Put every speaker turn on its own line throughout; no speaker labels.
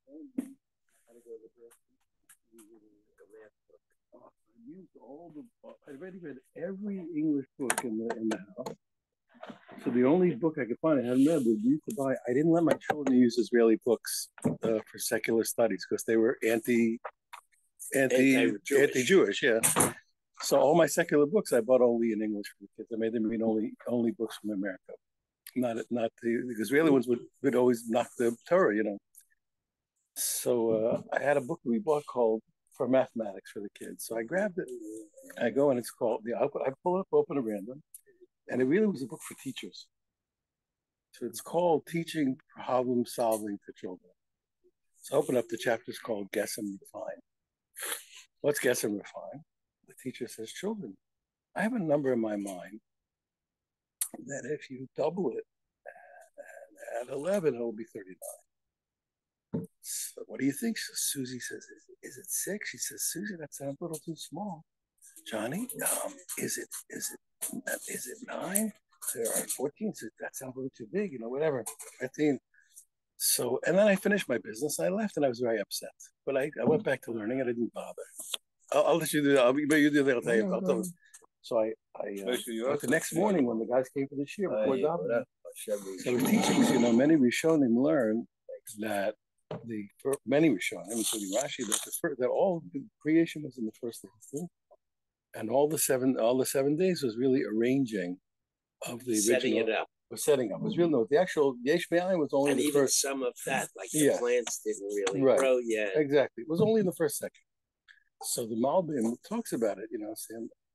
I already read every English book in the house. So the only book I could find I hadn't read was used to buy. I didn't let my children use Israeli books for secular studies because they were anti-Jewish. Yeah. So all my secular books I bought only in English for the kids. I made them read only books from America, not the Israeli ones would always knock the Torah. So I had a book we bought called For Mathematics for the Kids. So I grabbed it. I go and it's called I pull it up, open at random, and it really was a book for teachers. So it's called Teaching Problem Solving to Children. So I open up the chapter. It's called Guess and Refine. What's guess and refine? The teacher says, children, I have a number in my mind that if you double it at 11, it will be 39. So what do you think? So Susie says, is it 6? She says, Susie, that sounds a little too small. Johnny, is it 9? There are 14. So that sounds a little too big, whatever. 15. So, and then I finished my business. I left and I was very upset. But I went back to learning and I didn't bother. I'll let you do that. But you do that. I'll tell you. So the next morning when the guys came for the shiur before davening, so the teachings, many Rishonim learn that many Rishonim, including Rashi, that all creation was in the first instant, and all the 7 days was really arranging of the
setting
original.
It up.
Was setting up. It was real. No, the actual Yesh Me'ayin was only
and
in the
even
first.
Some of that, like the plants didn't really grow yet.
Exactly. It was only in the first second. So the Malbim talks about it,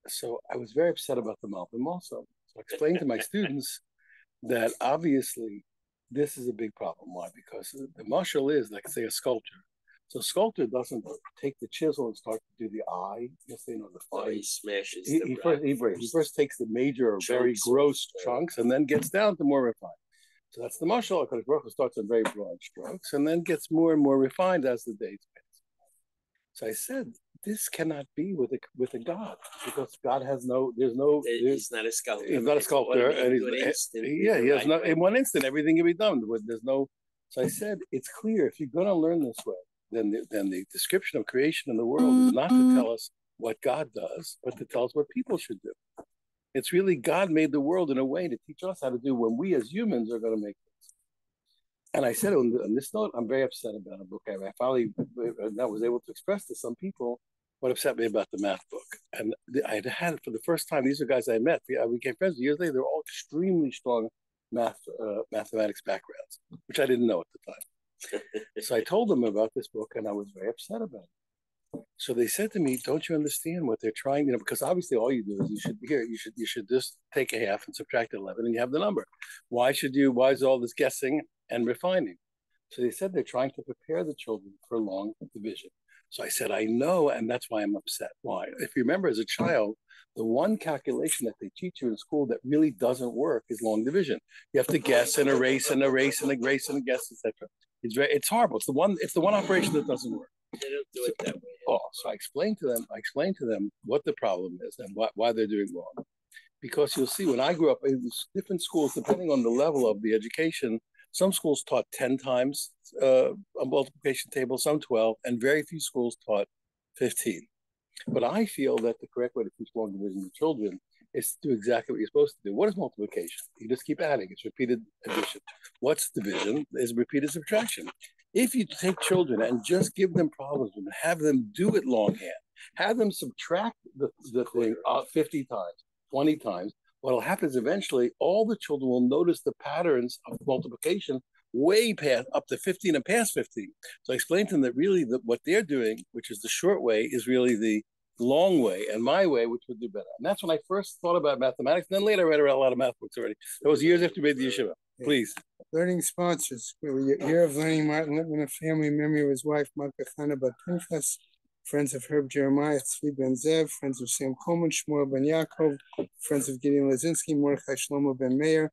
So I was very upset about the Malbim also. So I explained to my students that obviously this is a big problem. Why? Because the mashal is like, say, a sculptor. So a sculptor doesn't take the chisel and start to do the eye. The fine.
He smashes
he first takes the major, very gross chunks and then gets down to more refined. So that's the mashal. Because Baruch Hu starts on very broad strokes and then gets more and more refined as the days pass. So I said, this cannot be with a God, because God has he's
not a sculptor.
He's not a sculptor, and he has no. In one instant, everything can be done. There's no. So I said, it's clear if you're going to learn this way, then the description of creation in the world is not to tell us what God does, but to tell us what people should do. It's really God made the world in a way to teach us how to do when we as humans are going to make things. And I said on this note, I'm very upset about a book. I finally was able to express to some people what upset me about the math book. And I had it for the first time. These are guys I met. We became friends years later. They're all extremely strong mathematics backgrounds, which I didn't know at the time. So I told them about this book, and I was very upset about it. So they said to me, "Don't you understand what they're trying? Because obviously all you do is you should just take a half and subtract 11, and you have the number. Why is all this guessing and refining?" So they said they're trying to prepare the children for long division. So I said, I know, and that's why I'm upset. Why? If you remember as a child, the one calculation that they teach you in school that really doesn't work is long division. You have to guess and erase and erase and erase and guess, etc. It's horrible. It's the one operation that doesn't work.
They don't do it that way.
So I explained to them what the problem is and why they're doing wrong. Because you'll see, when I grew up, in different schools, depending on the level of the education, some schools taught 10 times a multiplication table, some 12, and very few schools taught 15. But I feel that the correct way to teach long division to children is to do exactly what you're supposed to do. What is multiplication? You just keep adding. It's repeated addition. What's division? Is repeated subtraction. If you take children and just give them problems and have them do it longhand, have them subtract the thing 50 times, 20 times, what will happen is eventually all the children will notice the patterns of multiplication way past up to 15 and past 15. So I explained to them that really what they're doing, which is the short way, is really the long way, and my way, which would do better. And that's when I first thought about mathematics. And then later I read a lot of math books already. That was years after we made the yeshiva. Please.
Learning sponsors. Year of Learning, Martin lived in a family memory of his wife, Malka Chana Bat Pinchas, friends of Herb Jeremiah, Tzvi Ben Zev, friends of Sam Coleman, Shmuel Ben Yaakov, friends of Gideon Lazinski, Mordechai Shlomo Ben Meir,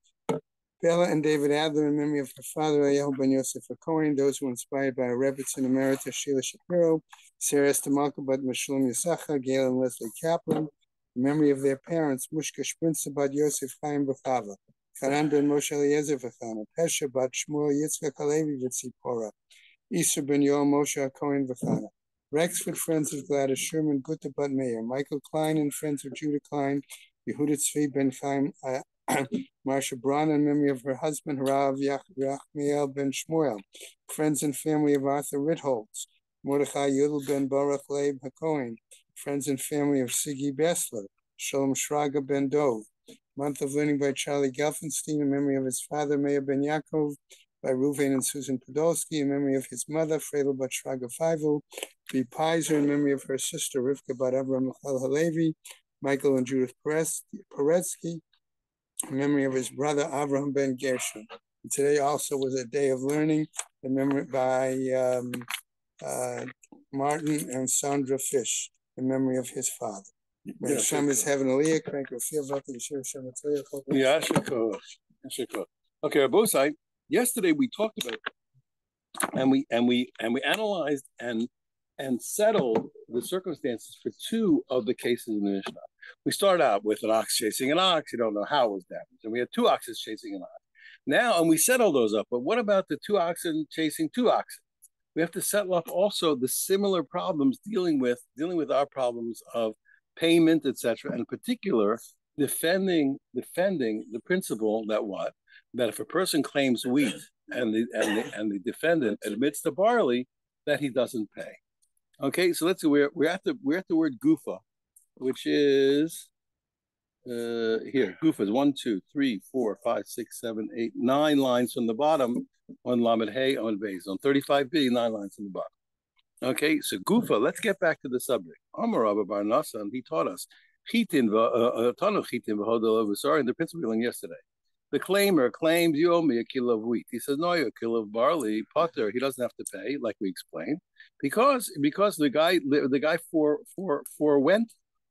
Bella and David Adler in memory of her father, Eliyahu Ben Yosef Cohen, those who were inspired by Rebbetzin Emeritus Sheila Shapiro, Sarah Esther Malka Bat Meshulam Yisacha, Gail and Leslie Kaplan, in memory of their parents, Mushka Shprinza Bat Yosef Chaim Bachava, Karan Ben Moshe Eliezer Vachana, Pesha Bat Shmuel Yitzchak Alevi Vitzipora, Easter Ben Yoel, Moshe Cohen Vachana. Rexford, Friends of Gladys Sherman, Gutta Bat Meir. Michael Klein and Friends of Judah Klein. Yehuda Tzvi Ben Chaim, Marsha Braun in memory of her husband, Rav Yachmiel Ben Shmuel. Friends and family of Arthur Ritholtz. Mordechai Yudel Ben Baruch Leib HaKohen. Friends and family of Sigi Bessler. Shalom Shraga Ben Dov. Month of Learning by Charlie Gelfenstein in memory of his father, Meir Ben Yaakov, by Reuven and Susan Podolsky in memory of his mother, Fredel Bat Shraga Feivel, B. Pizer in memory of her sister, Rivka Bat Abraham Michal Halevi, Michael and Judith Poretsky in memory of his brother, Avraham Ben Gershon. And today also was a day of learning in memory by Martin and Sandra Fish in memory of his father. May Hashem is heaven aliyah, crank or feel about the Yeshua Hashem Atzayah.
Yeah, okay, Rabosai, yesterday we talked about and we analyzed and settled the circumstances for two of the cases in the Mishnah. We start out with an ox chasing an ox. You don't know how it was damaged. And we had two oxes chasing an ox. Now, and we settled those up. But what about the two oxen chasing two oxen? We have to settle up also the similar problems dealing with our problems of payment, etc., and in particular defending the principle that if a person claims wheat and the defendant admits to barley, that he doesn't pay. Okay, so let's see. We're at the word gufa, which is here. Gufa is 1, 2, 3, 4, 5, 6, 7, 8, 9 lines from the bottom on Lamed Hey on base on 35b, 9 lines from the bottom. Okay, so Gufa, let's get back to the subject. Amar Rabba Bar Nassan, he taught us Chitin Tanu Chitin Sorry, the principle we learned yesterday. The claimer claims yomi a kilo of wheat. He says no, a kilo of barley, potter. He doesn't have to pay, like we explained, because the guy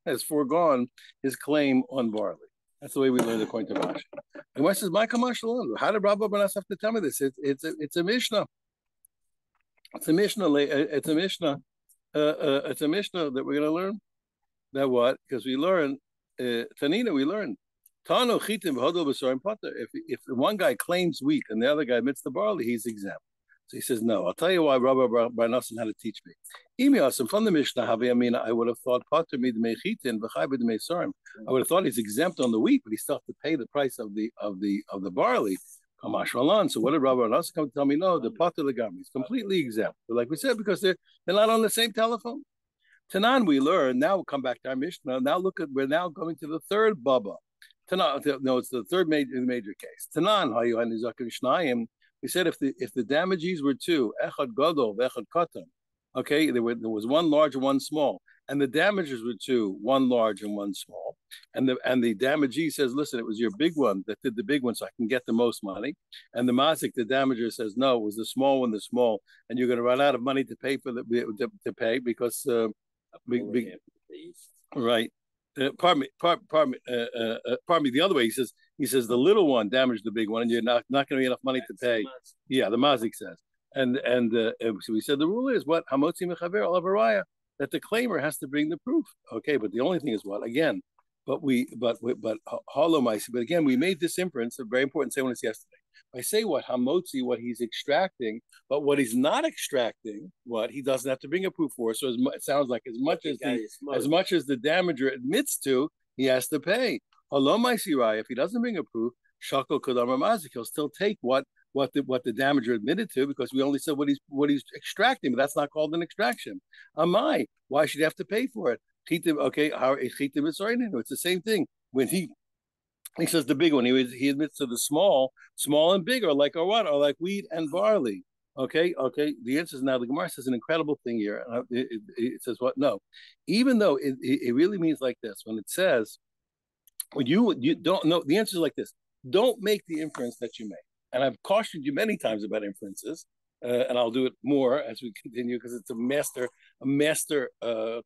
has foregone his claim on barley. That's the way we learned according to Rashi. And Wes says, "My Kamashalon, how did Rabba Bar Nassan have to tell me this? It's a Mishnah." It's a Mishnah. It's a Mishnah that we're going to learn. That what? Because we learn Tanina. We learn Tano Chitim V'Hodol B'Sorim Potter. If one guy claims wheat and the other guy admits the barley, he's exempt. So he says no. I'll tell you why Rabbi Bar Nassan had to teach me. From the Mishnah Havi Amina, I would have thought Potter Midmei Chitin V'Chai B'Dmei Sorim. I would have thought he's exempt on the wheat, but he still has to pay the price of the barley. So what did Rabbi Nassan come to tell me? No, the Potter Legami is completely exempt. But like we said, because they're not on the same telephone. Tanan, we learn. Now we'll come back to our Mishnah. Now we're now going to the third Baba. Tanan, no, it's the third major case. Tanan, we said if the damages were two, Echad Gadol, Echad Katan. Okay, there was one large and one small, and the damages were two, one large and one small. And the damagee says, listen, it was your big one that did the big one, so I can get the most money. And the mazik, the damager, says, no, it was the small one, and you're going to run out of money to pay to pay because right. Pardon me. The other way, he says the little one damaged the big one, and you're not going to be enough money to pay. Yeah, the mazik says. And so we said the rule is what hamotzi mechaver al avaraya, that the claimer has to bring the proof. Okay, but the only thing is what again. But again, we made this inference, a very important say when it's yesterday. I say what hamotzi, what he's extracting, but what he's not extracting, what he doesn't have to bring a proof for. So it sounds like as much as the damager admits to, he has to pay. If he doesn't bring a proof, shakol kodam mazik, he'll still take what the damager admitted to, because we only said what he's extracting, but that's not called an extraction. Why should he have to pay for it? Okay, it's the same thing. When he says the big one, he admits to the small and big are like wheat and barley. Okay. The answer is now the Gemara says an incredible thing here. It says what? No, even though it really means like this when it says when you don't know, the answer is like this: don't make the inference that you make. And I've cautioned you many times about inferences, and I'll do it more as we continue because it's a master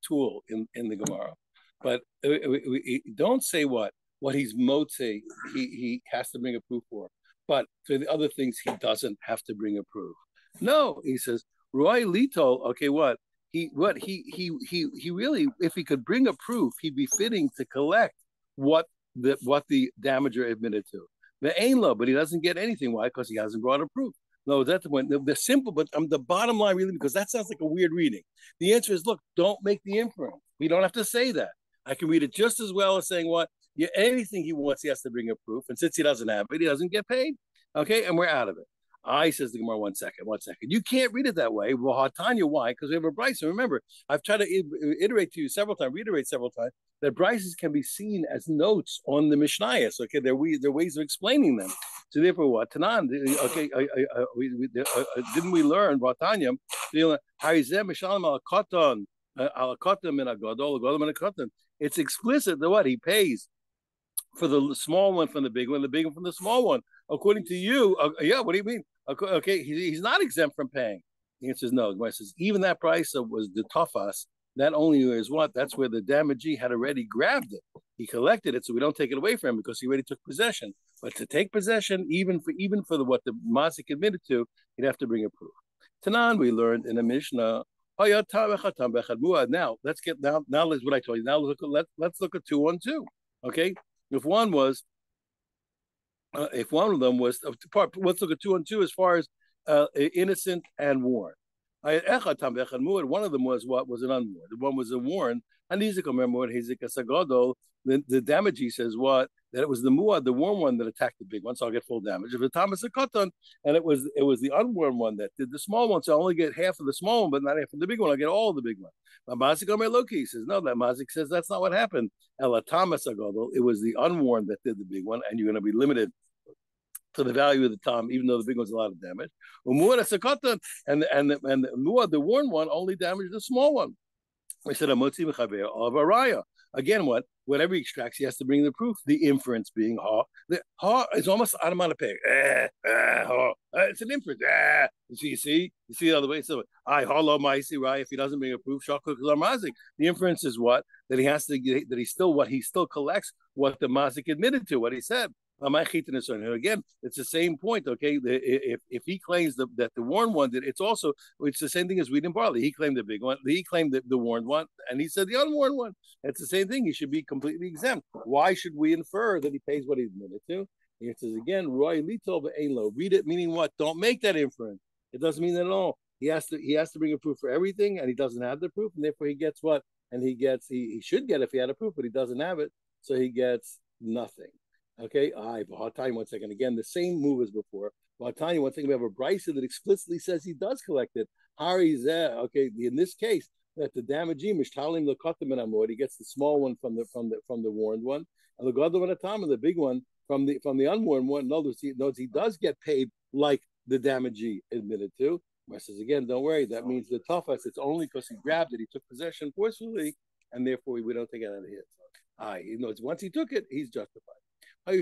tool in the Gemara. But we don't say what he's motze, he has to bring a proof for. But for the other things, he doesn't have to bring a proof. No, he says, Roy Litol, okay, what? He really, if he could bring a proof, he'd be fitting to collect what the damager admitted to. The Ainla, but he doesn't get anything. Why? Because he hasn't brought a proof. No, that's the one. They're simple, but the bottom line really, because that sounds like a weird reading. The answer is, look, don't make the inference. We don't have to say that. I can read it just as well as saying what? Yeah, anything he wants, he has to bring a proof. And since he doesn't have it, he doesn't get paid. Okay, and we're out of it. I says the Gemara, 1 second. You can't read it that way. Well, Tanya, why? Because we have a Bryce. And remember, I've tried to reiterate several times, that Bryces can be seen as notes on the Mishnayos. Okay, they're ways of explaining them. So therefore, what? Tanan, okay, didn't we learn, Tanya, it's explicit that what? He pays for the small one from the big one from the small one. According to you, yeah, what do you mean? Okay, he's not exempt from paying. The answer is no. It says even that price was the tofas. That only is what? That's where the damagee had already grabbed it. He collected it, so we don't take it away from him because he already took possession. But to take possession, even for what the mazik admitted to, he'd have to bring a proof. Tanan, we learned in the Mishnah. Now let's get now. Now let's what I told you. Now let's look at 2 on 2. Okay, if one of them was let's look at 2 on 2 as far as innocent and warned. One of them was what? Was an unwarned. One was a warned. And the damagee says what? That it was the muad, the warm one, that attacked the big one, so I'll get full damage. If it's Thomas a katan, and it was the unwarned one that did the small one, so I only get half of the small one, but not half of the big one. I get all of the big one. But Mazik Omer Loki says no. That Mazik says that's not what happened. Ela Thomas agadol. It was the unwarned that did the big one, and you're going to be limited to the value of the tom, even though the big one's a lot of damage. And the muad, the warned one, only damaged the small one. We said Amotzi Mechaber of Araya. Again, what? Whatever he extracts, he has to bring the proof. The inference being ha. The ha is almost onomatopoeic. It's an inference. You see the other way. So I halo ma'isi right. If he doesn't bring a proof, shakuk mazik. The inference is what? That he has to get, that he still collects what the mazik admitted to, what he said. Again, it's the same point. Okay, if he claims that the warned one did, it's the same thing as wheat and barley. He claimed the big one, he claimed the warned one, and he said the unwarned one. It's the same thing. He should be completely exempt. Why should we infer that he pays what he admitted to? It says again, Roy Lito Lo. Read it, meaning what? Don't make that inference. It doesn't mean that at all. He has to bring a proof for everything, and he doesn't have the proof, and therefore he gets what? And he should get if he had a proof, but he doesn't have it, so he gets nothing. Okay, I'll tell you 1 second. Again, the same move as before. I'll tell you 1 second. We have a Brysa that explicitly says he does collect it. Okay, in this case, that the damagee mishtalim lekatim and amor, he gets the small one from the warned one, and the gadol and atam, and the big one from the unwarned one. Notice he does get paid like the damagee admitted to. I says again, don't worry. That means the tafas. It's only because he grabbed it, he took possession forcefully, and therefore we don't take it out of his. Once he took it, he's justified. Now,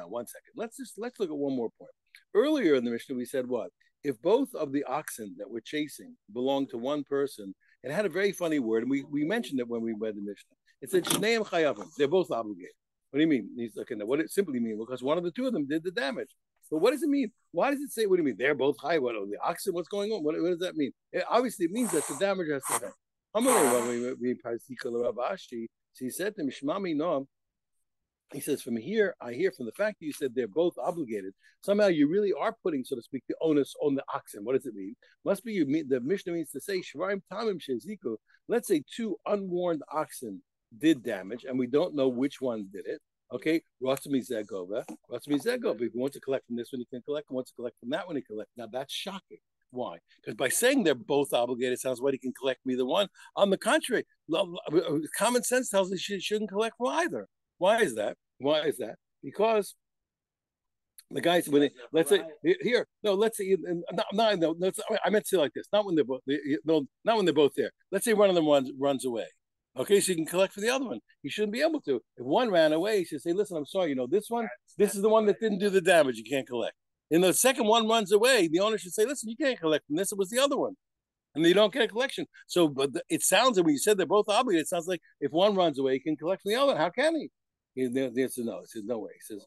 1 second. Let's look at one more point. Earlier in the Mishnah, we said what? If both of the oxen that we're chasing belong to one person, it had a very funny word, and we mentioned it when we read the Mishnah. It said Shneim Chayavim. They're both obligated. What do you mean? He's okay. Now, what it simply means? Because one of the two of them did the damage. But what does it mean? Why does it say? What do you mean? They're both high. What are the oxen? What's going on? What does that mean? Obviously, it means that the damage has to happen. So he said to him, Shmami Noam. He says, from here, I hear from the fact that you said they're both obligated, somehow you really are putting, so to speak, the onus on the oxen. What does it mean? Must be the Mishnah means to say, Shvarim Tamim Sheziku. Let's say 2 unwarned oxen did damage, and we don't know which one did it. Okay, Ratzmi Zegova. But if you want to collect from this one, you can collect. If you want to collect from that one, you can collect. Now that's shocking. Why? Because by saying they're both obligated, it sounds like he can collect from either one. On the contrary, common sense tells us he shouldn't collect from either. Why is that? Because the guys, when let's say here, no, let's say no, I meant to say like this. Not when they're both there. Let's say one of them runs away. Okay, so you can collect for the other one. You shouldn't be able to. If one ran away, you should say, "Listen, I'm sorry. This is the one that didn't do the damage. You can't collect." And the second one runs away, the owner should say, "Listen, you can't collect from this. It was the other one." And you don't get a collection. So, but it sounds like when you said they're both obligated, it sounds like if one runs away, he can collect from the other one. How can he? The answer is no. He says, no way. He says,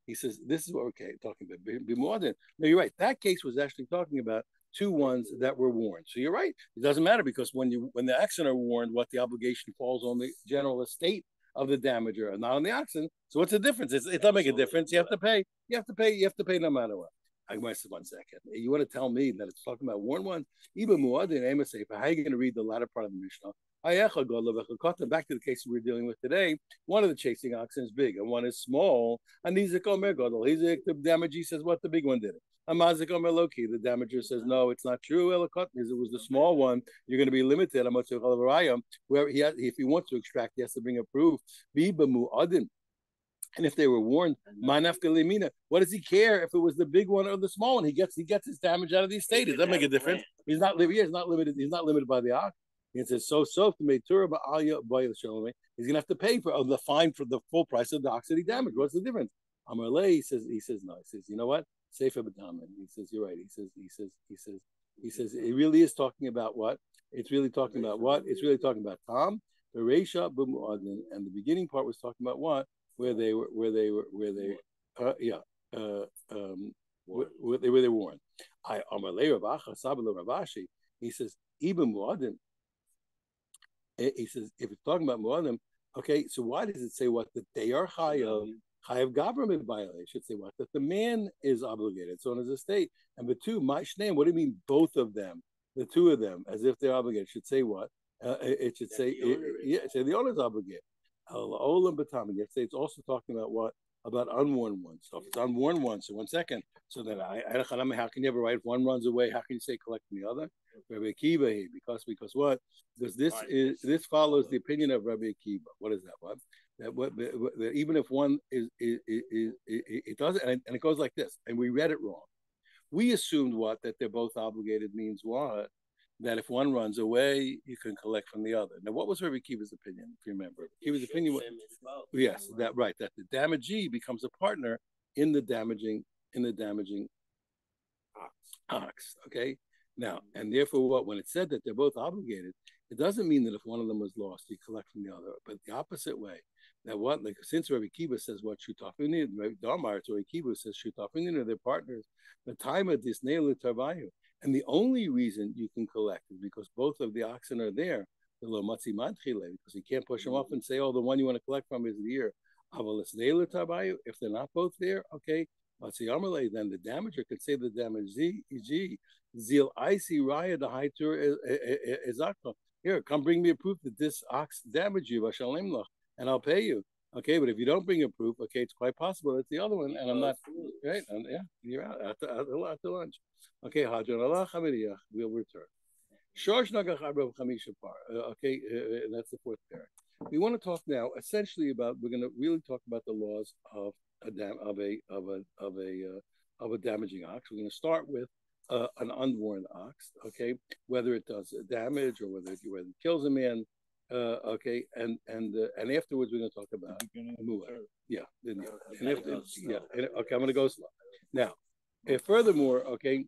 he says, this is what we're talking about. Be more than. No, you're right. That case was actually talking about 2 ones that were warned. So you're right. It doesn't matter because when the oxen are warned, what the obligation falls on the general estate of the damager and not on the oxen. So what's the difference? It doesn't make a difference. You have to pay. You have to pay no matter what. I missed 1 second. You want to tell me that it's talking about worn ones? Even muadin emasefa. How are you going to read the latter part of the Mishnah? Back to the case we're dealing with today. One of the chasing oxen is big and one is small. And the damager says what the big one did. The damager says no, it's not true. It was the small one. You're going to be limited. Where if he wants to extract, he has to bring a proof. And if they were warned, what does he care if it was the big one or the small one? He gets his damage out of the estate. Does that make a difference? He's not limited. He's not limited by the ox. He says to make Torah he's gonna have to pay for the fine for the full price of the ox that he damaged. What's the difference? Amarle, he says no. He says, you know what? Sefer b'damin. He says, you're right. He says it really is talking about what? It's really talking about what? It's really talking about Tom, the Reisha b'mu'adin, and the beginning part was talking about what? Where they were warned. He says, even mu'adin. He says, if it's talking about mu'adin, okay, so why does it say what? That they are chayav government violation? It should say what? That the man is obligated, so on his estate. And the two, my shneim, what do you mean both of them? The two of them, as if they're obligated. It should say what? It should say, say the owner's obligated. It's also talking about what? About unworn ones. So if it's unworn ones, so 1 second. So then how can you ever write if one runs away? How can you say collect from the other? Rabbi Akiva, because what? Because this follows the opinion of Rabbi Akiva. What is that? What? That even if one is it doesn't, and it goes like this, and we read it wrong. We assumed what? That they're both obligated means what? That if one runs away, you can collect from the other. Now, what was Rabbi Akiva's opinion, if you remember? Akiva's opinion was, yes, that right, that the damagee becomes a partner in the damaging ox. Okay? Now, and therefore what? When it said that they're both obligated, it doesn't mean that if one of them was lost, you collect from the other, but the opposite way. That what, like since Rabbi Akiva says what Shutafin, Rabbi Damar, so Rabbi Akiva says Shutafin are their partners. The time of this nail tarvayu. And the only reason you can collect is because both of the oxen are there. Because you can't push them off and say, oh, the one you want to collect from is the ear. If they're not both there, okay. Then the damager could say the damage Zil Icy Raya the high tour is here, come bring me a proof that this ox damaged you, and I'll pay you. Okay, but if you don't bring a proof, okay, it's quite possible it's the other one, and I'm not right. And yeah, you're out after lunch. Okay, Hadron Allah Hamidiyah, we'll return. Okay, that's the fourth pair. We want to talk now essentially about. We're going to really talk about the laws of a damaging ox. We're going to start with an unworn ox. Okay, whether it does damage or whether it kills a man. Okay, and afterwards we're going to talk about yeah, and okay, I'm going to go slow now. Furthermore, okay,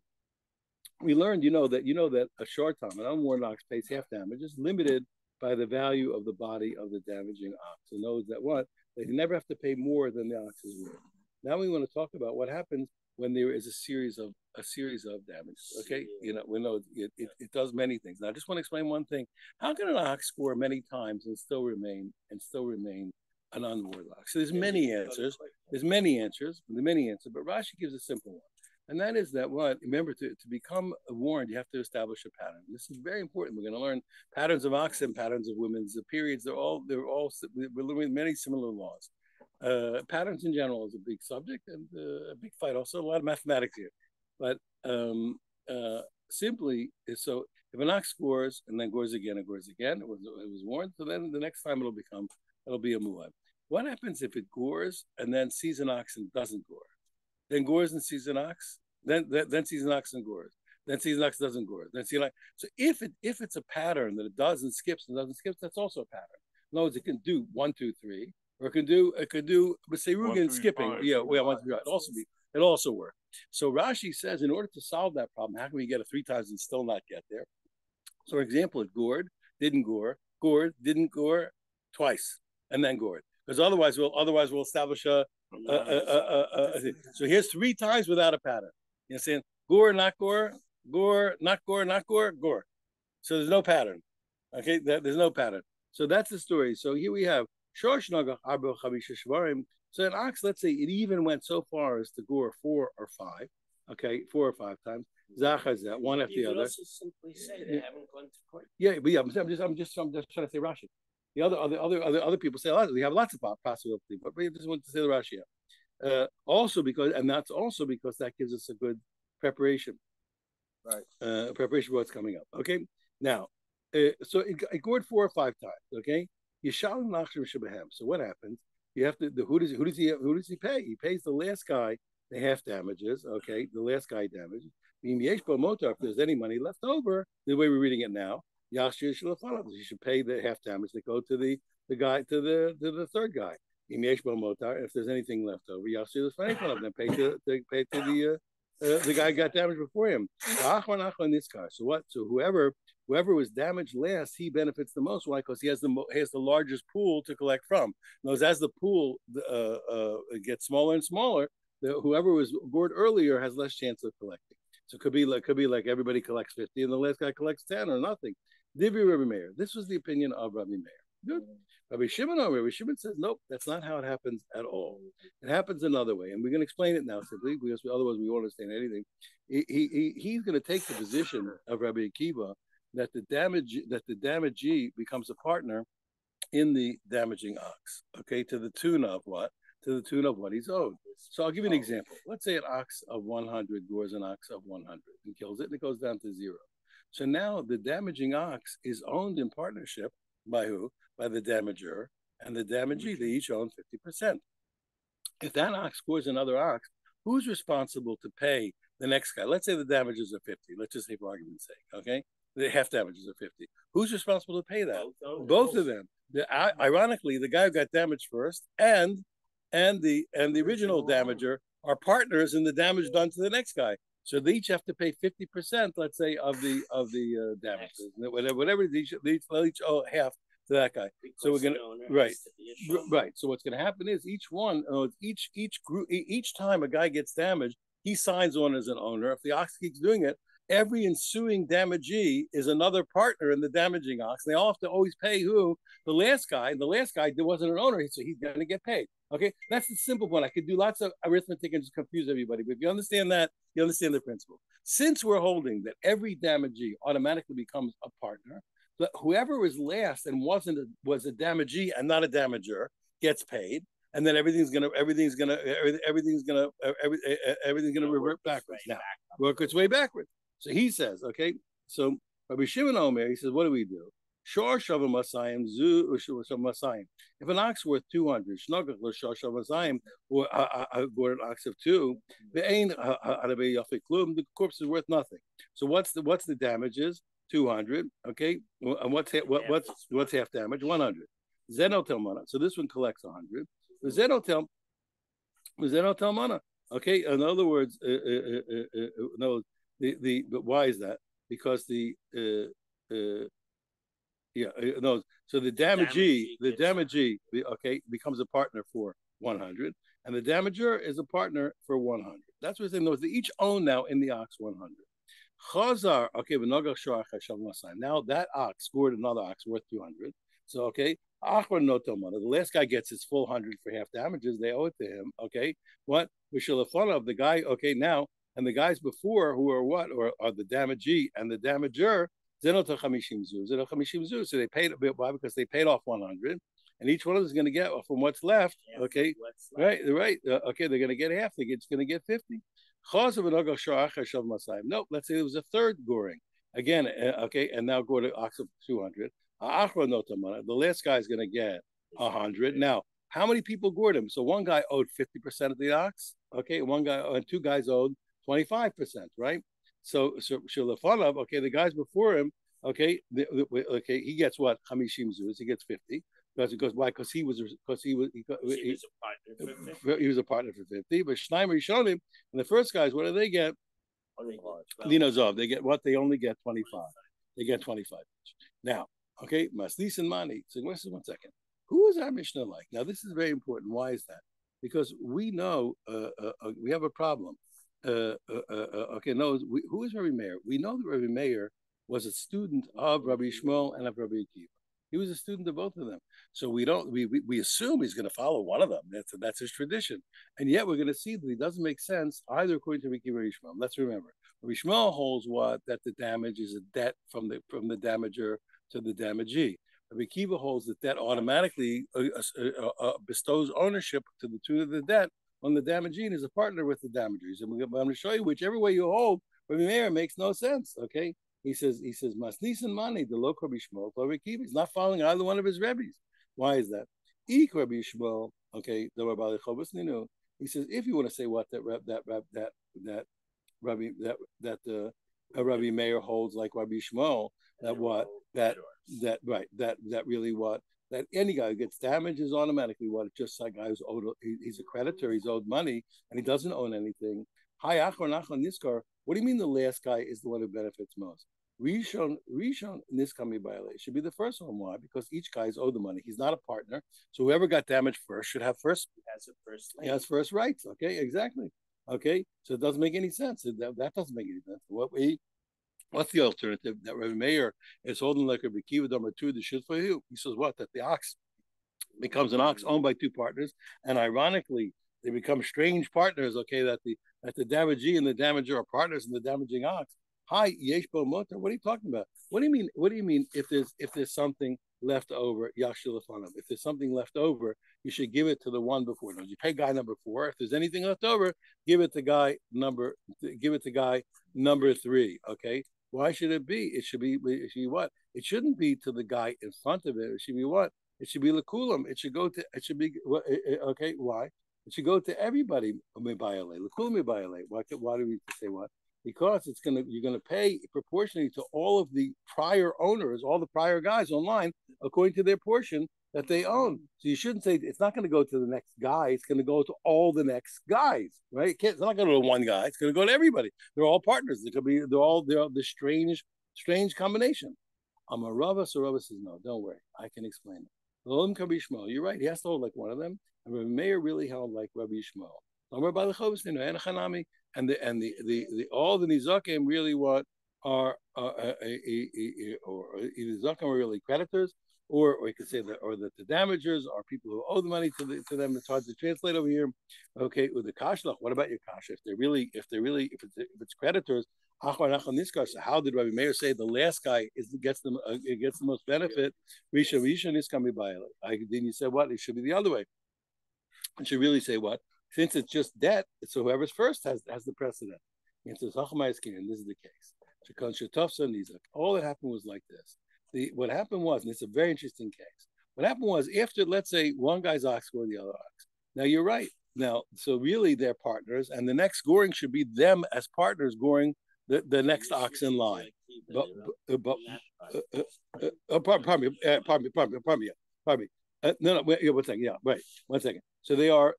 we learned, that a short time, an unworn ox pays half damage is limited by the value of the body of the damaging ox. And knows that what? They never have to pay more than the ox is worth. Now we want to talk about what happens when there is a series of damage. Okay, we know it does many things. Now I just want to explain one thing. How can an ox score many times and still remain an unworn ox? So there's many answers, but Rashi gives a simple one. And that is that what? Remember, to become warned, you have to establish a pattern. This is very important. We're going to learn patterns of oxen, patterns of women's periods. We're learning many similar laws. Patterns in general is a big subject and a big fight. Also, a lot of mathematics here. But simply, so if an ox scores and then gores again, it was warned. So then the next time it'll be a muad. What happens if it gores and then sees an ox and doesn't gore? Then gores and sees an ox, then sees an ox and gores, then sees an ox doesn't gore, then sees an ox. So if it's a pattern that it does and skips, that's also a pattern. In other words, it can do 1, 2, 3, or it could do Beserugan skipping. 1, 2, 3. It also work. So Rashi says, in order to solve that problem, how can we get it 3 times and still not get there? So, for example, it gored, didn't gore, didn't gore twice, and then gored. Because otherwise we'll establish a so here's 3 times without a pattern. You know what I'm saying? Gore, not gore, gore, not gore, not gore, gore. So there's no pattern. Okay, there's no pattern. So that's the story. So here we have Shosh Naga Arba Chamisha Shvarim. So an ox, let's say it even went so far as to gore 4 or 5. Okay, 4 or 5 times. Zachazet, one after the other.
Also simply say they haven't gone to court.
Yeah, but I'm just trying to say Rashi. The other people say we have lots of possibilities, but we just want to say the Rashi. Also because, and that's also because that gives us a good preparation, right? Preparation for what's coming up. Okay, now, so it gored 4 or 5 times. Okay, Yishalim Nachshim Shabahem. So what happens? You have to. Who does he pay? He pays the last guy the half damages. Okay, the last guy damages. If there's any money left over, the way we're reading it now, you should pay the half damage that go to the guy to the third guy. If there's anything left over, then pay to the guy got damaged before him. In this car. So what? So whoever was damaged last, he benefits the most. Why? Because he has the largest pool to collect from. Knows as the pool gets smaller and smaller, whoever was gored earlier has less chance of collecting. So it could be like everybody collects 50 and the last guy collects 10 or nothing. Divri Rabbi Meir. This was the opinion of Rabbi Meir. Good. Rabbi Shimon says, nope, that's not how it happens at all. It happens another way. And we're going to explain it now simply because otherwise we won't understand anything. He's going to take the position of Rabbi Akiva that the damagee becomes a partner in the damaging ox. Okay, to the tune of what? To the tune of what he's owed. So I'll give you an example. Let's say an ox of 100 gores an ox of 100 and kills it, and it goes down to 0. So now the damaging ox is owned in partnership by who? By the damager and the damagee. They each own 50%. If that ox scores another ox, who's responsible to pay the next guy? Let's say the damages are 50. Let's just say for argument's sake, okay? The half damages are 50. Who's responsible to pay that? Both of them. Ironically, the guy who got damaged first and the original damager are partners in the damage done to the next guy. So they each have to pay 50%, let's say, of the damages. Whatever they each owe half to that guy. So we're gonna right. So what's gonna happen is each time a guy gets damaged, he signs on as an owner. If the ox keeps doing it, every ensuing damagee is another partner in the damaging ox. They all have to always pay who? The last guy. The last guy there wasn't an owner, so he's going to get paid. Okay, that's the simple one. I could do lots of arithmetic and just confuse everybody, but if you understand that, you understand the principle. Since we're holding that every damagee automatically becomes a partner, but whoever was last and was a damagee and not a damager gets paid, and then everything's gonna revert backwards. Now, work its way backwards. So he says, okay, so Rabbi Shimon Omer, he says, what do we do? Shor Shavim Masayim, Zu Shavim Masayim. If an ox worth 200, Shnogach Shor Shavim Masayim, or an ox of 2, the corpse is worth nothing. So what's the damages? 200, okay, and what's half damage? 100. Zenotel mana. So this one collects 100. Zenotel mana. Okay, in other words, no. But why is that? Because so the damagee, okay, becomes a partner for 100, and the damager is a partner for 100. That's what they're saying. They each own now in the ox 100. Chazar, okay, now that ox scored another ox worth 200. So okay, the last guy gets his full 100 for half damages. They owe it to him. Okay, what? Of the guy. Okay, now. And the guys before who are what? Or are the damagee and the damager, so they paid a bit. Why? Because they paid off 100, and each one of them is going to get from what's left. Okay, right. Okay, they're going to get half. They're just going to get 50. Nope. Let's say there was a third goring again. Okay, and now go to ox of 200. The last guy is going to get 100. Now, how many people gored him? So one guy owed 50% of the ox. Okay, one guy and two guys owed 25%, right? So Shalafanov, okay, the guys before him, okay, he gets what? Chamishim zuz, he gets 50. Because why? Because he was a partner for 50. But Schneimer Yishonim, and the first guys, what do they get? Linozov, they get what? They only get 25. They get 25. Now, okay, Maslis and Mani. So one second. Who is our Mishnah like? Now, this is very important. Why is that? Because we know we have a problem. Okay, no, who is Rabbi Meir? We know that Rabbi Meir was a student of Rabbi Shmuel and of Rabbi Akiva. He was a student of both of them. So we assume he's going to follow one of them. That's his tradition. And yet we're going to see that it doesn't make sense either according to Rabbi Shmuel. Let's remember, Rabbi Shmuel holds what? That the damage is a debt from the damager to the damagee. Rabbi Kiva holds that that automatically bestows ownership to the tune of the debt on the damagee and is a partner with the damagers. And I'm going to show you whichever way you hold, Rabbi Meir makes no sense. Okay, he says Masnis and Mani the low Rabbi Shmuel, Rabbi Kiva. He's not following either one of his rebbes. Why is that? Ik Rabbi Shmuel. Okay, the Rabbi Lechovas Ninu. He says if you want to say what Rabbi Meir holds like Rabbi Shmuel, that really what that any guy who gets damaged is automatically what just like guy who's owed, he's a creditor, he's owed money and he doesn't own anything. Hi Achron Niskar. What do you mean the last guy is the one who benefits most? Rishon Niskami Baile should be the first one. Why? Because each guy is owed the money. He's not a partner, so whoever got damaged first should have first. He has first rights. Okay, exactly. Okay, so it doesn't make any sense. That doesn't make any sense. What's the alternative? That Rabbi Meir is holding like a Kiva number 2, the shit for you. He says what? That the ox becomes an ox owned by two partners, and ironically, they become strange partners. Okay, that the damagee and the damager are partners in the damaging ox. Hi, Yeshbo Motor. What are you talking about? What do you mean? What do you mean? If there's something left over, Yashulafanam. If there's something left over, you should give it to the one before. No, you pay guy number 4. If there's anything left over, give it to guy number 3. Okay. Why should it be? It should be what? It shouldn't be to the guy in front of it. It should be what? It should be lakulam. It should be okay. Why? It should go to everybody. Lakulam. Why do we say what? Because you're gonna pay proportionally to all of the prior owners, all the prior guys online, according to their portion that they own. So you shouldn't say it's not going to go to the next guy. It's going to go to all the next guys, right? It's not going to go to one guy. It's going to go to everybody. They're all partners. They're all the strange combination. Amarava Sarava says, no, don't worry. I can explain it. You're right. He has to hold like one of them. And Rabbi Meir really held like Rabbi Shmuel. And the all the nizakim really what are either zakim are really creditors, or you could say that the damagers are people who owe the money to them. It's hard to translate over here. Okay, with the kashlach, what about your kasha? If it's creditors, so how did Rabbi Meir say the last guy gets the most benefit? Rishon is coming by. Then you said what? It should be the other way. It should really say what? Since it's just debt, so whoever's first has the precedent. And this is the case. All that happened was like this. What happened was, and it's a very interesting case. What happened was after, let's say, one guy's ox scored the other ox. Now you're right. Now, so really they're partners, and the next goring should be them as partners goring the next ox in line. Pardon me. No, wait, 1 second. Yeah, right. 1 second. So they are.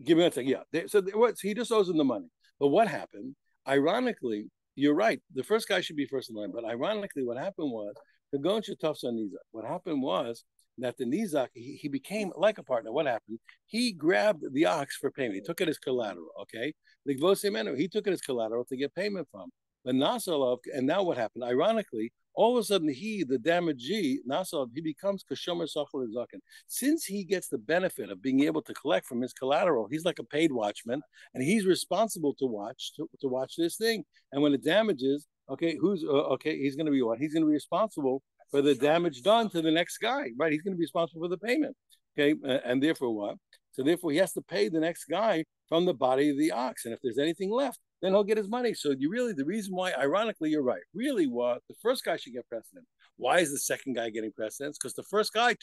Give me 1 second. Yeah. So he just owes them the money. But what happened? Ironically, you're right. The first guy should be first in line. But ironically, what happened was the Gon Shetafs on Nizak. What happened was that the Nizak, he became like a partner. What happened? He grabbed the ox for payment. He took it as collateral. Okay. He took it as collateral to get payment from. But Nasalov, and now what happened? Ironically, all of a sudden the damagee, Nasalov, he becomes Kashomer Sachal Zakin. Since he gets the benefit of being able to collect from his collateral, he's like a paid watchman, and he's responsible to watch this thing. And when it damages, he's going to be what? He's going to be responsible for the damage done to the next guy, right? He's going to be responsible for the payment. Okay, and therefore what? So therefore he has to pay the next guy from the body of the ox. And if there's anything left, then he'll get his money. So the reason why, ironically, you're right. Really, what the first guy should get precedent. Why is the second guy getting precedence? Because the first guy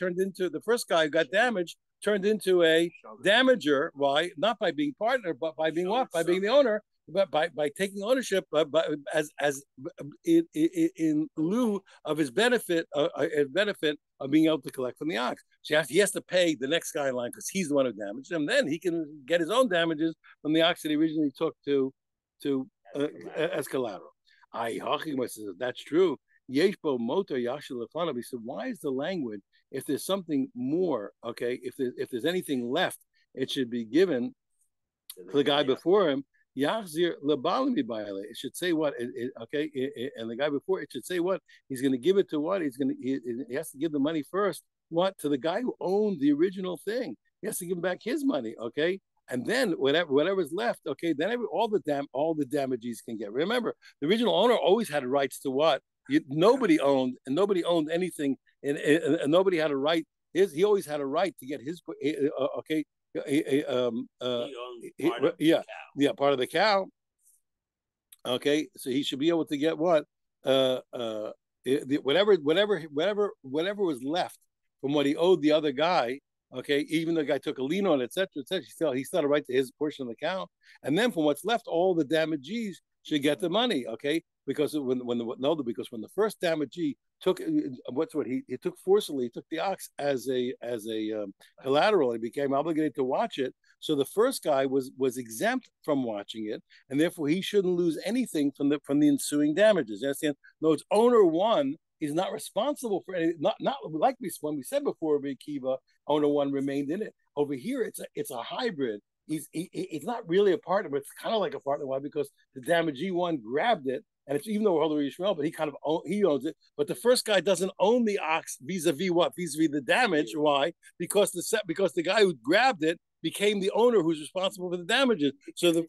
who got damaged turned into a damager. Why? Not by being partner, but by being what? By being the owner, but by taking ownership, as in lieu of his benefit of being able to collect from the ox. So he has to pay the next guy in line because he's the one who damaged him. Then he can get his own damages from the ox that he originally took as collateral. That's true. Yeshbo motor yashil lefanav. He said, why is the language? If there's something more, okay, if there's anything left, it should be given to the guy before him. Yachzir lebalim b'ayale. It should say what? Okay, and the guy before it should say what? He's going to give it to what? He has to give the money first. What to the guy who owned the original thing? He has to give him back his money. Okay, and then whatever's left. Okay, then all the damages can get. Remember, the original owner always had rights to what? Nobody owned anything, and nobody had a right. He always had a right to get his. Okay, yeah, part of the cow. Okay, so he should be able to get what, whatever was left from what he owed the other guy. Okay, even though the guy took a lien on it, etc., etc. He still had a right to his portion of the cow, and then from what's left, all the damagees should get the money. Okay, because because when the first damagee took he took forcibly, he took the ox as a collateral, and he became obligated to watch it. So the first guy was exempt from watching it, and therefore he shouldn't lose anything from the ensuing damages. You understand? No, it's owner one is not responsible for any, not like when we said before, Kiva, owner one remained in it. Over here, it's a hybrid. It's not really a partner, but it's kind of like a partner. Why? Because the damagee one grabbed it, and it's even though we're holding Yishmael, but he owns it. But the first guy doesn't own the ox vis-a-vis what? Vis-a-vis the damage. Why? Because the guy who grabbed it became the owner who's responsible for the damages. So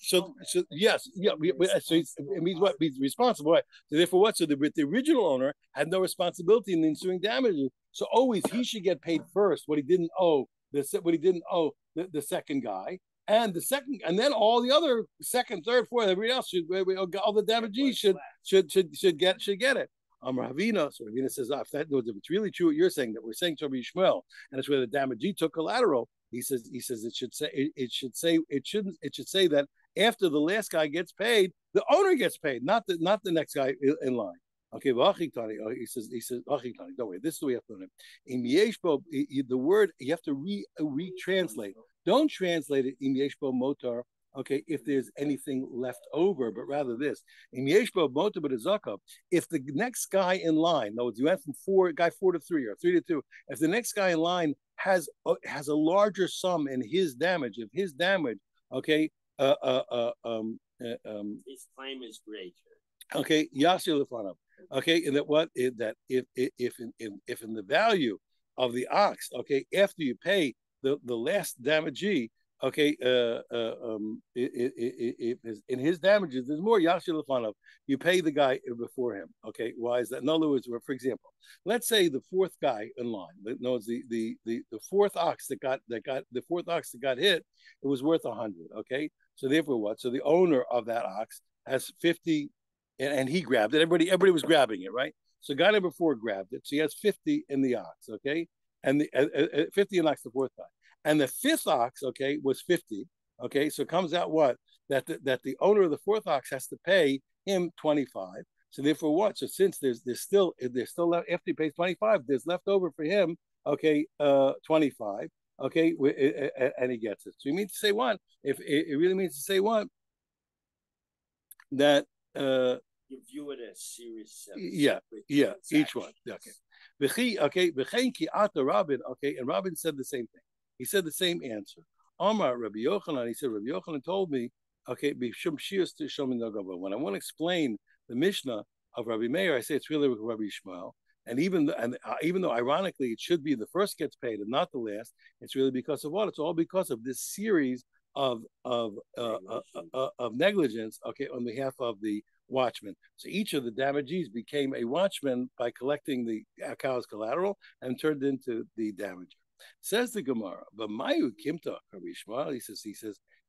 yes, yeah. So it means what? He's responsible. Right? So therefore, what? So the original owner had no responsibility in the ensuing damages. So always he should get paid first what he didn't owe the second guy. And then all the other second, third, fourth, everybody else all the damages should get it. Ravina, so Ravina says, if it's really true what you're saying, that we're saying to Rabbi Yishmael, and it's where the damagee took collateral. He says it should say that after the last guy gets paid, the owner gets paid, not the next guy in line. Okay, he says, don't wait. This is the way you have to learn it. The word you have to retranslate. Don't translate it in yeshbo motar. Okay, if there's anything left over, but rather this in yeshbo motar b'dezaka. If the next guy in line, no, you went from 4 to 3 or 3 to 2. If the next guy in line has a larger sum in his damage, okay,
his claim is greater.
Okay, Yasir Lefanav. Okay, and that if in the value of the ox, okay, after you pay the last damagee, okay, in his damages, there's more Yashir Lefanav. You pay the guy before him. Okay, why is that? In other words, for example, let's say the fourth guy in line, no, the fourth ox that got hit, it was worth 100. Okay, so therefore what? So the owner of that ox has 50, and he grabbed it. Everybody was grabbing it, right? So guy number 4 grabbed it. So he has 50 in the ox. Okay, and the 50 in ox, the fourth guy. And the fifth ox, okay, was 50. Okay, so it comes out what? That the owner of the fourth ox has to pay him 25. So therefore what? So since there's still left, after he pays 25, there's left over for him, okay, 25. Okay, and he gets it. So you mean to say what? If it really means to say what? That
you view it as series.
Each one. Okay. Okay, and Rabin said the same thing. He said the same answer. Amar Rabbi Yochanan, he said, Rabbi Yochanan told me, okay, when I want to explain the Mishnah of Rabbi Meir, I say it's really Rabbi Yishmael. And even though ironically it should be the first gets paid and not the last, it's really because of what? It's all because of this series of negligence, okay, on behalf of the watchman. So each of the damagees became a watchman by collecting the cow's collateral and turned into the damager. Says the Gemara, but Mayu Kimta Rabbi Yishmael.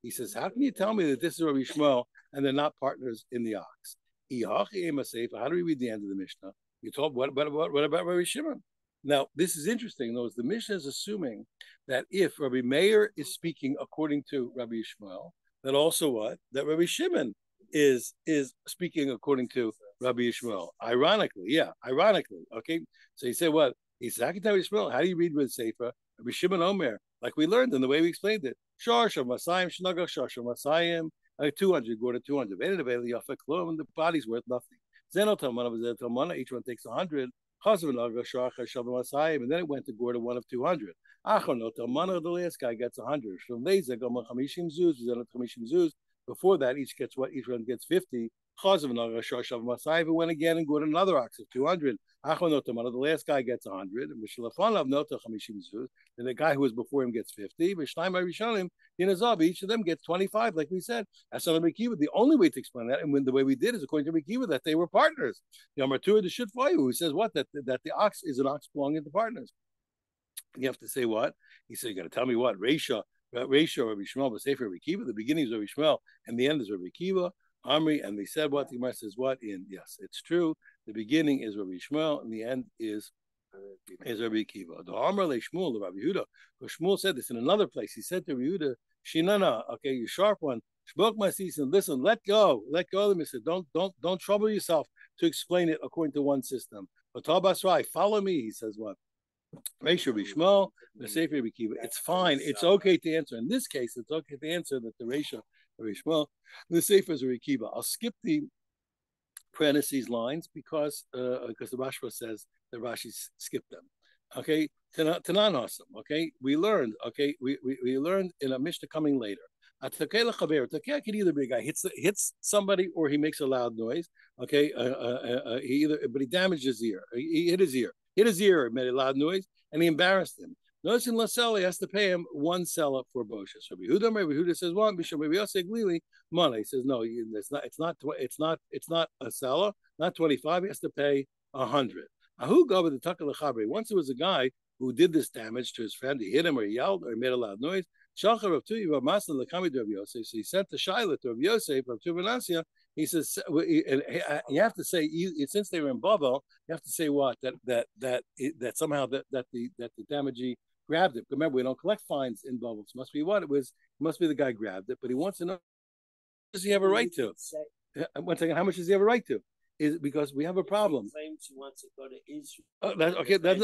He says, how can you tell me that this is Rabbi Yishmael and they're not partners in the ox? How do we read the end of the Mishnah? You told what about Rabbi Shimon? Now this is interesting. Though the Mishnah is assuming that if Rabbi Meir is speaking according to Rabbi Yishmael, that also what? That Rabbi Shimon is speaking according to Rabbi Yishmael. Ironically. Okay. So he said what? He said, how do you read with Sefer? Rabbi Shimon Omer, like we learned in the way we explained it. Shar Masayim Shnaga Shar Masayim 200, go to 200. The body's worth nothing. Each one takes 100. And then it went to go to one of 200. The last guy gets 100. Before that, each gets what? Each one gets 50. Chazav went again and got another ox of 200. The last guy gets 100. And the guy who was before him gets 50. Each of them gets 25, like we said. That's not Rekiva. The only way to explain that, and when the way we did is according to Rekiva, that they were partners. The Amatur the Shit for you, who says what? That the ox is an ox belonging to partners. You have to say what? He said, you're going to tell me what? Ratio, Rabbi Shmuel, but Sefer Rabbi Kiva. The beginning is Rabbi Shmuel, and the end is Rabbi Kiva. Amri, and they said what? The Gemara says what? Yes, it's true. The beginning is Rabbi Shmuel, and the end is Rabbi Kiva. The Amr le Shmuel, the Rabbi Yehuda. Shmuel said this in another place. He said to Rabbi Yehuda, Shinana, okay, you sharp one. Shbok my season. Listen, let go of them. He said, don't trouble yourself to explain it according to one system. But Tabasrai, follow me. He says what? It's fine. It's okay to answer. In this case, it's okay to answer that the ratio of Shmuel, the Sefer is Rabbi Kiva. I'll skip the parentheses lines because the Rashba says that Rashi skipped them. Okay, Tanan awesome. Okay, we learned. Okay, we learned in a Mishnah coming later. A Takei could either be a guy hits somebody or he makes a loud noise. Okay, but he damaged his ear. He hit his ear, made a loud noise, and he embarrassed him. Notice in Lasell, he has to pay him one seller for Bosha. So Rabbi Yehuda says one. Rabbi Yosef Glili, money. He says no, it's not a seller, not 25. He has to pay 100. Ahu go with the Takal Chabri. Once there was a guy who did this damage to his friend. He hit him or he yelled or he made a loud noise. So he sent the Shaila to Rav Yosef of Tubanasya. He says, and you have to say, since they were in Babel, you have to say what that somehow that the damagee grabbed it. Remember, we don't collect fines in bubbles. Must be what it was. It must be the guy grabbed it, but he wants to know, does he have a right to? One second, how much does he have a right to? Is because we have a problem.
Claims he wants to go to Israel.
Okay, that's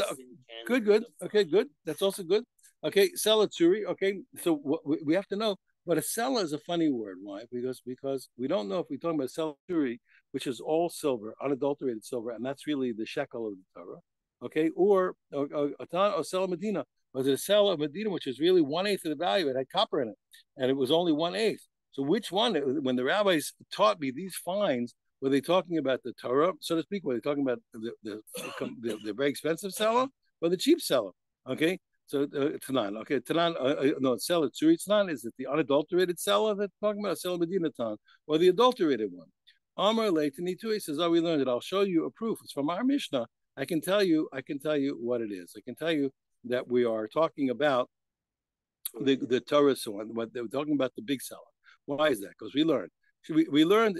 good. Okay, good. That's also good. Okay, seller tsuri. Okay, so we have to know. But a seller is a funny word. Why? Because we don't know if we're talking about seller tsuri, which is all silver, unadulterated silver, and that's really the shekel of the Torah. Okay, or seller Medina. Was it a seller of Medina, which is really 1/8 of the value? It had copper in it, and it was only 1/8. So which one? When the rabbis taught me these fines, were they talking about the Torah, so to speak? Were they talking about the very expensive seller or the cheap seller? Okay, so Tanan. Okay, Tanan. No, seller Tzuri Tanan. Is it the unadulterated seller that's talking about, seller Medina Tanan, or the adulterated one? Amar Leitani He says, "Oh, we learned it. I'll show you a proof. It's from our Mishnah. I can tell you what it is. I can tell you that we are talking about the Torah. So what they were talking about the big seller. Why is that? Because we learned. We learned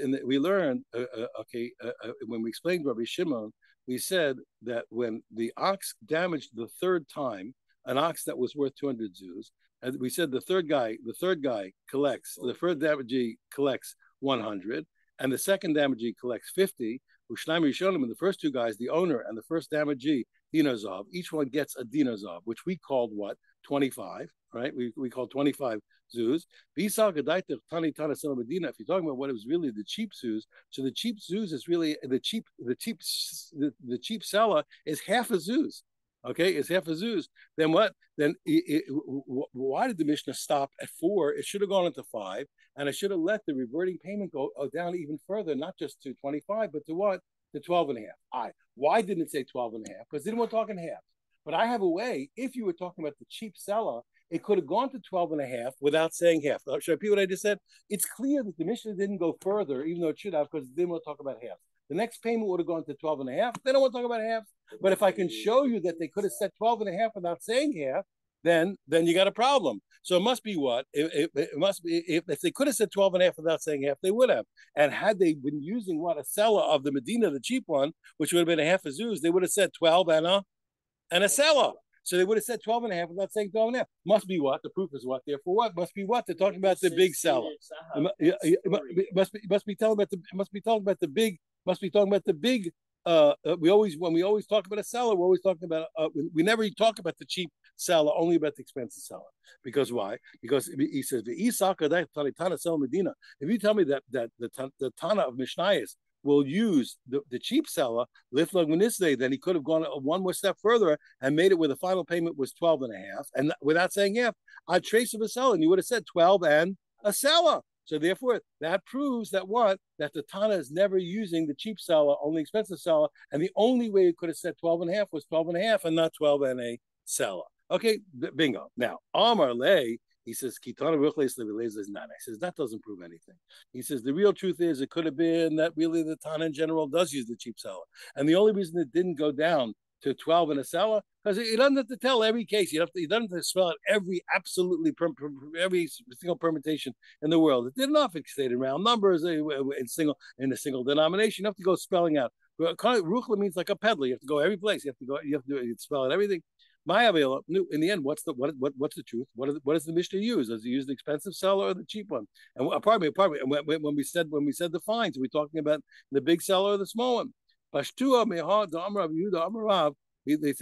when we explained Rabbi Shimon, we said that when the ox damaged the third time, an ox that was worth 200 zuz, and we said the third guy collects, the first damagee collects 100, and the second damagee collects 50. Ushnaim Rishonim, and the first two guys, the owner and the first damagee, dinazov, each one gets a dinazov, which we called what? 25, right? We called 25 zuz. If you're talking about what it was really the cheap zuz, so the cheap zuz is really the cheap seller is half a zuz. Okay, it's half a zuz. Then what? Then why did the Mishnah stop at 4? It should have gone into 5, and it should have let the reverting payment go down even further, not just to 25, but to what? To 12 and a half. Why didn't it say 12 and a half? Because they didn't want to talk in half. But I have a way, if you were talking about the cheap seller, it could have gone to 12 and a half without saying half. Should I repeat what I just said? It's clear that the Mishnah didn't go further, even though it should have, because they didn't want to talk about half. The next payment would have gone to 12 and a half. They don't want to talk about half. But if I can show you that they could have said 12 and a half without saying half, then you got a problem. So it must be what? It must be, if they could have said 12 and a half without saying half, they would have. And had they been using what? A seller of the Medina, the cheap one, which would have been a half a zuz, they would have said 12 and a seller. So they would have said 12 and a half without saying 12 and a half. Must be what? The proof is what? Therefore what? Must be what? They're talking about the big seller. Must be talking about the big. When we always talk about a seller, we're always talking about we never talk about the cheap seller, only about the expensive seller. Because why? Because he says the Tana sell Medina. If you tell me that the Tana of Mishnayos will use the cheap seller, then he could have gone one more step further and made it where the final payment was 12 and a half, and without saying half, I'd trace of a seller, and you would have said 12 and a seller. So therefore, that proves that what? That the Tana is never using the cheap seller, only expensive seller, and the only way it could have said 12 and a half was 12 and a half and not 12 and a seller. Okay, bingo. Now, Amar Lay, he says, Kitana Ruchles Levilez is not. He says, that doesn't prove anything. He says, the real truth is it could have been that really the Tana in general does use the cheap seller. And the only reason it didn't go down to 12 and a seller, because he doesn't have to tell every case. He doesn't have to spell out every every single permutation in the world. It did enough. It stayed in round numbers in a single denomination. You have to go spelling out. Ruchla means like a peddler. You have to go every place. You have to spell out everything. In the end, what's the truth? What does the Mishnah use? Does he use the expensive seller or the cheap one? And pardon me. And when we said the fines, are we talking about the big seller or the small one? They said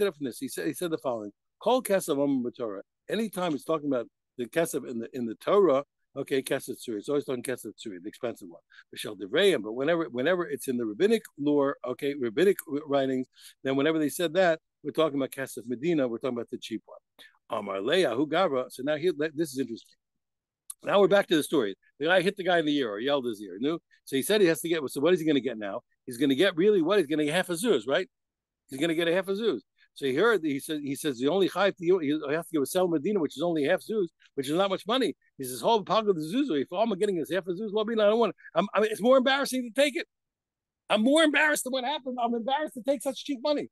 it from this. He said the following: Kol kesef Torah. Anytime it's talking about the kesef in the Torah, okay, kesef tzuri. It's always talking kesef tzuri, the expensive one. But whenever it's in the rabbinic lore, okay, rabbinic writings, then whenever they said that, we're talking about kesef Medina. We're talking about the cheap one. Amar Leah Hu Gavra. So now this is interesting. Now we're back to the story. The guy hit the guy in the ear or yelled his ear. No, so he said he has to get. So what is he going to get now? He's going to get really what? He's going to get half a zuz, right? He's going to get a half a zuz. So he says the only chayv you have to give a sel medina, which is only half zuz, which is not much money. He says, "Hold pag of the zuz. If all I'm getting is half a zuz, I don't want it. I mean, it's more embarrassing to take it. I'm more embarrassed than what happened. I'm embarrassed to take such cheap money.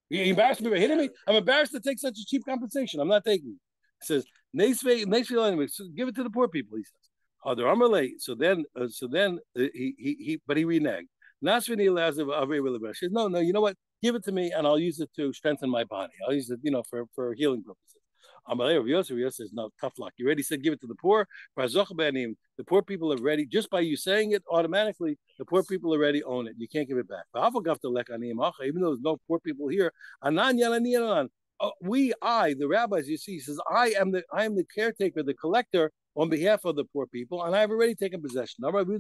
You embarrassed me by hitting me. I'm embarrassed to take such a cheap compensation. I'm not taking it." He says, give it to the poor people. He says. So then he reneged. Says, no, you know what? Give it to me, and I'll use it to strengthen my body. I'll use it, for healing purposes. Amalei says, no, tough luck. You already said give it to the poor. The poor people are ready. Just by you saying it, automatically, the poor people already own it. You can't give it back. Even though there's no poor people here, the rabbis, you see, he says, I am the caretaker, the collector on behalf of the poor people, and I've already taken possession. Because we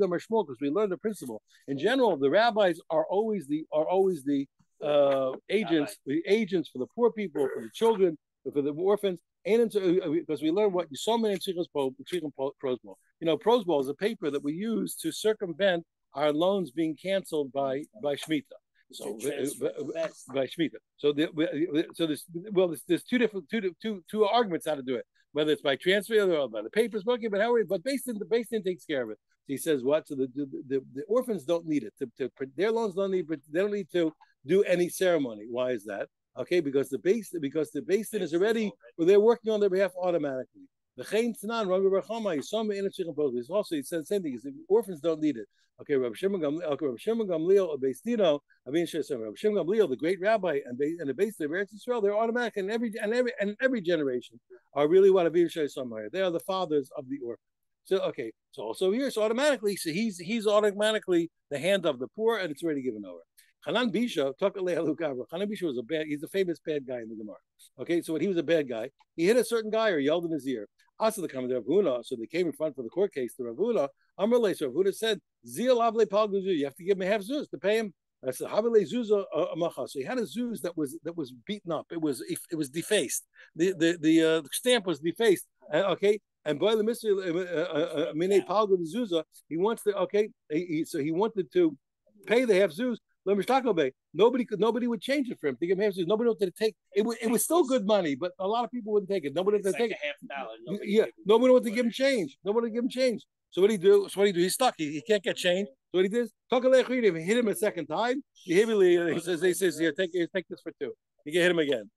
learned the principle. In general, the rabbis are always the agents for the poor people, for the children, for the orphans, and because we learn what so many prosbol. Prosbol is a paper that we use to circumvent our loans being canceled by Shemitah. So by Shemitah. So there's two arguments how to do it. Whether it's by transfer or by the papers, but Beis Din takes care of it. So he says what? So the orphans don't need it. Their loans don't need, but they don't need to do any ceremony. Why is that? Okay, because the Beis Din is already, they're working on their behalf automatically. The Chayin Tanan, Rabbi Barchama, Yisoma also he said the same thing. He said orphans don't need it. Okay, Rabbi Shimon Gamliel, Beis Dino, Rabbi Shimon Gamliel, the great rabbi, and the Beis Din of Eretz Yisrael, they're automatic, and every generation are really what Avin Shaysamaya. They are the fathers of the orphan. So okay, so also here, so automatically, so he's automatically the hand of the poor, and it's already given over. Hanan Bisha, Hanan Bisha he's a famous bad guy in the Gemara. Okay, so when he was a bad guy, he hit a certain guy or yelled in his ear. Also, the coming to Ravuna, so they came in front for the court case to Ravuna. Amrle, so Ravuna said, "Zil avle palguzu, you have to give him a half zuz to pay him." I said, "Havle zuza amacha." So he had a zuz that was beaten up. It was defaced. The stamp was defaced. Okay, and by the mystery, mine palguzu zuza, he wants to. Okay, so he wanted to pay the half zuz. Nobody would change it for him. Nobody wanted to take it. It was still good money, but a lot of people wouldn't take it. Nobody wanted to take it. Nobody wanted to give him change. So what do you do? He's stuck. He can't get change. So what he did? If he hit him a second time, he says, "Here, take this for two." You can hit him again.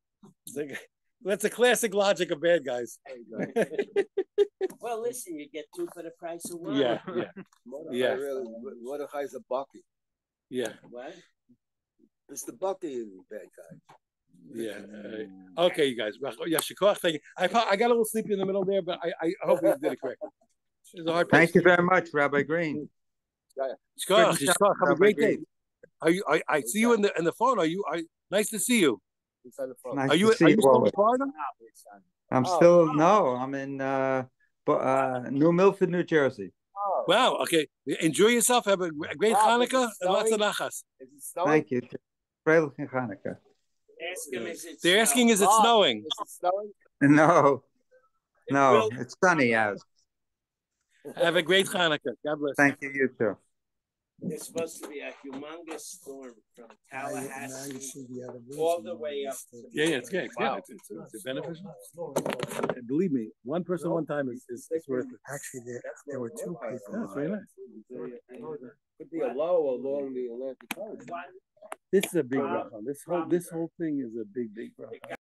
That's a classic logic of bad guys.
Well, listen, you get two for the price of one.
Yeah.
Mordechai is a bucky.
Yeah.
What?
It's the bucky is the bad guy.
Yeah. Okay, you guys. Thank you. I got a little sleepy in the middle there, but I hope we did it correctly.
Thank you very much, Rabbi Green.
Have a great day. I see you in the phone. Nice to see you.
Nice
are you
to see you
still in Florida?
I'm in New Milford, New Jersey.
Wow. Okay. Enjoy yourself. Have a great Hanukkah and lots of nachas.
Thank you. Freilich Hanukkah.
They're asking, is it snowing?
No, it's sunny out.
Have a great Hanukkah. God bless.
Thank you, you too.
There's supposed to be a humongous storm from
Now you
Tallahassee
see the other
all
version
the
of
way up
this.
to
Yeah, it's good. Yeah, it's beneficial. And believe me, one person one time is worth it.
Actually, there were two people.
That's very nice.
Could be a low along the Atlantic coast.
This is a big bracha. This whole thing is a big bracha.